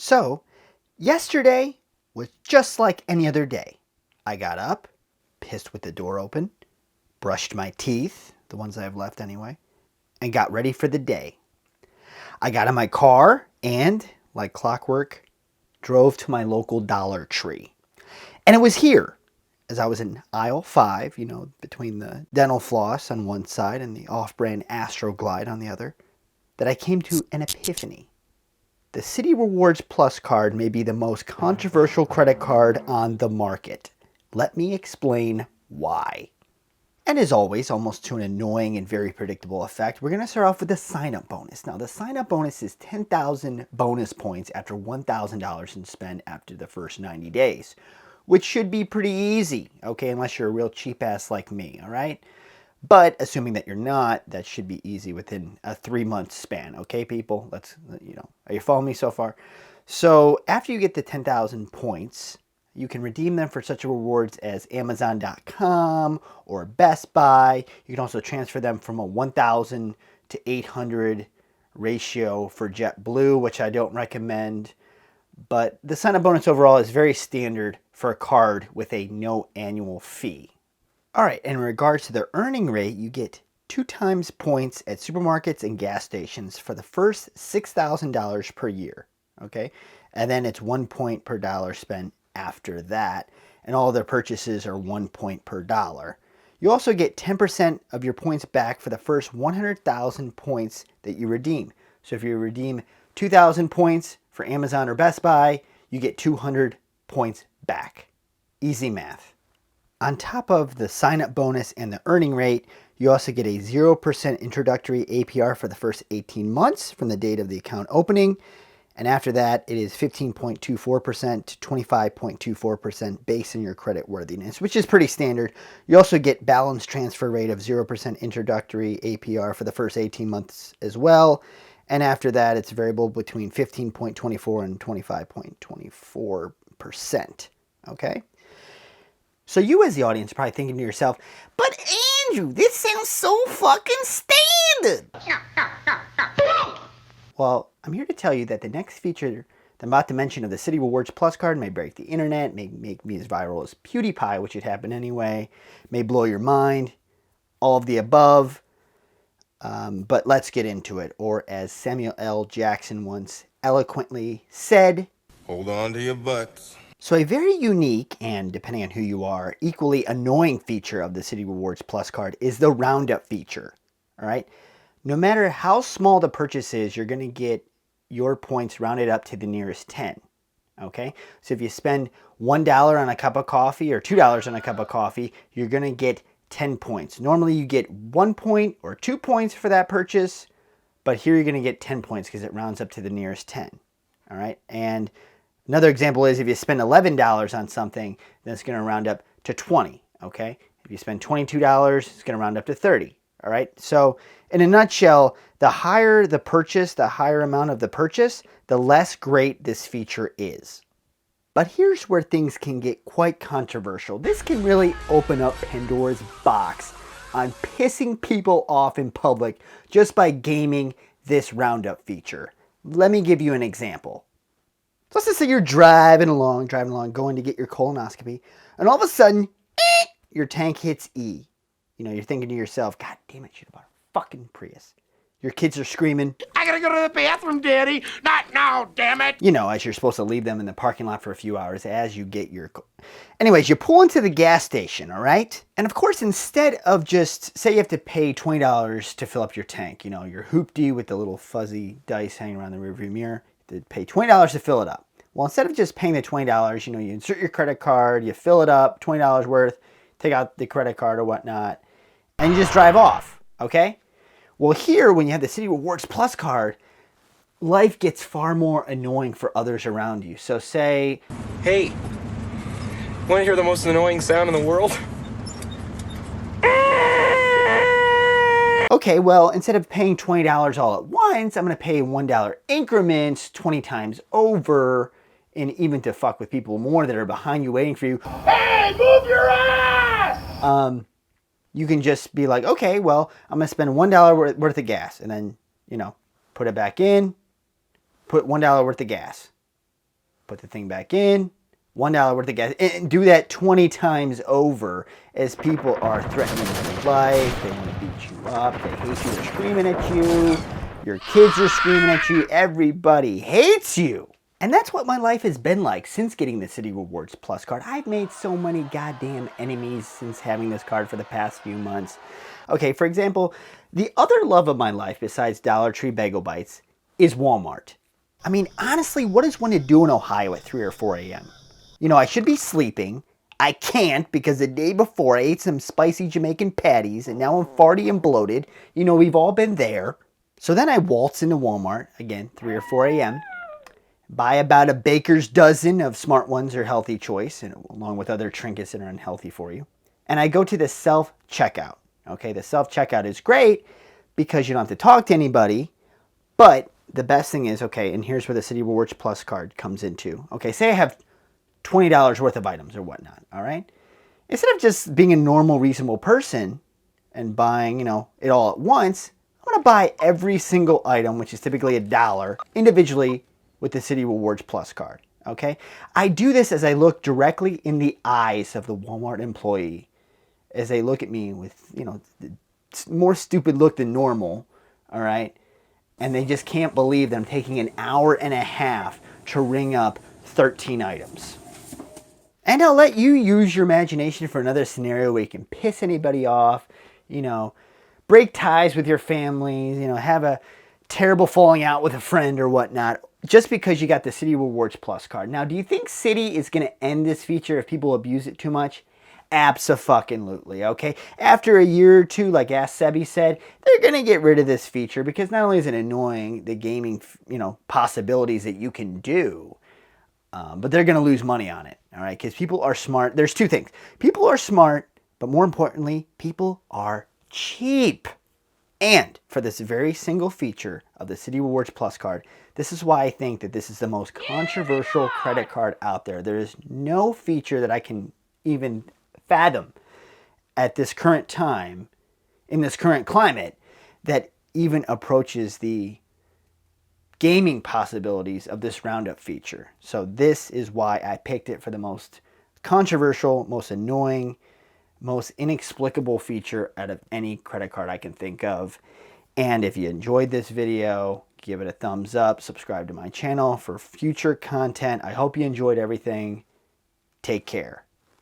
So, yesterday was just like any other day. I got up, pissed with the door open, brushed my teeth, the ones I have left anyway, and got ready for the day. I got in my car and, like clockwork, drove to my local Dollar Tree. And it was here, as I was in aisle 5, between the dental floss on one side and the off-brand Astroglide on the other, that I came to an epiphany. The Citi Rewards Plus card may be the most controversial credit card on the market. Let me explain why. And as always, almost to an annoying and very predictable effect, we're going to start off with the sign-up bonus. Now, the sign-up bonus is 10,000 bonus points after $1,000 in spend after the first 90 days, which should be pretty easy, okay, unless you're a real cheap ass like me, all right? But assuming that you're not, that should be easy within a 3-month span. Okay, people? Are you following me so far? So after you get the 10,000 points, you can redeem them for such rewards as Amazon.com or Best Buy. You can also transfer them from a 1,000 to 800 ratio for JetBlue, which I don't recommend. But the sign-up bonus overall is very standard for a card with a no annual fee. All right, in regards to the earning rate, you get 2 times points at supermarkets and gas stations for the first $6,000 per year, okay? And then it's 1 point per dollar spent after that, and all their purchases are 1 point per dollar. You also get 10% of your points back for the first 100,000 points that you redeem. So if you redeem 2,000 points for Amazon or Best Buy, you get 200 points back. Easy math. On top of the sign-up bonus and the earning rate, you also get a 0% introductory APR for the first 18 months from the date of the account opening. And after that, it is 15.24% to 25.24% based on your credit worthiness, which is pretty standard. You also get balance transfer rate of 0% introductory APR for the first 18 months as well. And after that, it's variable between 15.24 and 25.24%. Okay? So you as the audience are probably thinking to yourself, but Andrew, this sounds so fucking standard. Well, I'm here to tell you that the next feature that I'm about to mention of the Citi Rewards Plus card may break the internet, may make me as viral as PewDiePie, which would happen anyway, may blow your mind, all of the above. But let's get into it. Or as Samuel L. Jackson once eloquently said, hold on to your butts. So a very unique and, depending on who you are, equally annoying feature of the Citi Rewards Plus card is the roundup feature. All right? No matter how small the purchase is, you're going to get your points rounded up to the nearest 10. Okay? So if you spend $1 on a cup of coffee or $2 on a cup of coffee, you're going to get 10 points. Normally you get 1 point or 2 points for that purchase, but here you're going to get 10 points because it rounds up to the nearest 10. All right? And another example is if you spend $11 on something, then it's going to round up to 20, okay? If you spend $22, it's going to round up to 30, all right? So in a nutshell, the higher the purchase, the higher amount of the purchase, the less great this feature is. But here's where things can get quite controversial. This can really open up Pandora's box on pissing people off in public just by gaming this roundup feature. Let me give you an example. So let's just say you're driving along, going to get your colonoscopy, and all of a sudden, your tank hits E. You're thinking to yourself, God damn it, I should have bought a fucking Prius. Your kids are screaming, I gotta go to the bathroom, Daddy! Not now, damn it! As you're supposed to leave them in the parking lot for a few hours as you get your... Anyways, you pull into the gas station, all right? And of course, instead of just, say you have to pay $20 to fill up your tank, your hoopty with the little fuzzy dice hanging around the rearview mirror, to pay $20 to fill it up. Well, instead of just paying the $20, you insert your credit card, you fill it up, $20 worth, take out the credit card or whatnot, and you just drive off, okay? Well, here, when you have the Citi Rewards Plus card, life gets far more annoying for others around you. So say, Hey, want to hear the most annoying sound in the world? okay, well, instead of paying $20 all at once, I'm going to pay $1 increments 20 times over, and even to fuck with people more that are behind you waiting for you. Hey, move your ass! You can just be like, okay, well, I'm going to spend $1 worth of gas, and then, put it back in, put $1 worth of gas. put the thing back in, $1 worth of gas, and do that 20 times over as people are threatening your life, they want to beat you up, they hate you, they're screaming at you, your kids are screaming at you, everybody hates you. And that's what my life has been like since getting the Citi Rewards Plus card. I've made so many goddamn enemies since having this card for the past few months. Okay, for example, the other love of my life besides Dollar Tree Bagel Bites is Walmart. I mean, honestly, what is one to do in Ohio at 3 or 4 a.m.? You know, I should be sleeping. I can't because the day before I ate some spicy Jamaican patties and now I'm farty and bloated. You know, we've all been there. So then I waltz into Walmart, again, 3 or 4 a.m., buy about a baker's dozen of Smart Ones or Healthy Choice, and along with other trinkets that are unhealthy for you. And I go to the self-checkout. Okay, the self-checkout is great because you don't have to talk to anybody, but the best thing is, okay, and here's where the Citi Rewards Plus card comes into. Okay, say I have $20 worth of items or whatnot, all right? Instead of just being a normal, reasonable person and buying, you know, it all at once, I'm going to buy every single item, which is typically $1, individually with the Citi Rewards Plus card, okay? I do this as I look directly in the eyes of the Walmart employee, as they look at me with, you know, more stupid look than normal, all right? And they just can't believe that I'm taking an hour and a half to ring up 13 items. And I'll let you use your imagination for another scenario where you can piss anybody off, you know, break ties with your families, you know, have a terrible falling out with a friend or whatnot, just because you got the Citi Rewards Plus card. Now, do you think Citi is going to end this feature if people abuse it too much? Abso-fucking-lutely, okay? After a year or two, like Ask Sebi said, they're going to get rid of this feature because not only is it annoying the gaming, you know, possibilities that you can do, but they're going to lose money on it, all right? Because people are smart. There's two things. People are smart, but more importantly, people are cheap. And for this very single feature of the Citi Rewards Plus card, this is why I think that this is the most controversial credit card out there. There is no feature that I can even fathom at this current time, in this current climate, that even approaches the gaming possibilities of this roundup feature. So this is why I picked it for the most controversial, most annoying, most inexplicable feature out of any credit card I can think of. And if you enjoyed this video, give it a thumbs up, subscribe to my channel for future content. I hope you enjoyed everything. Take care.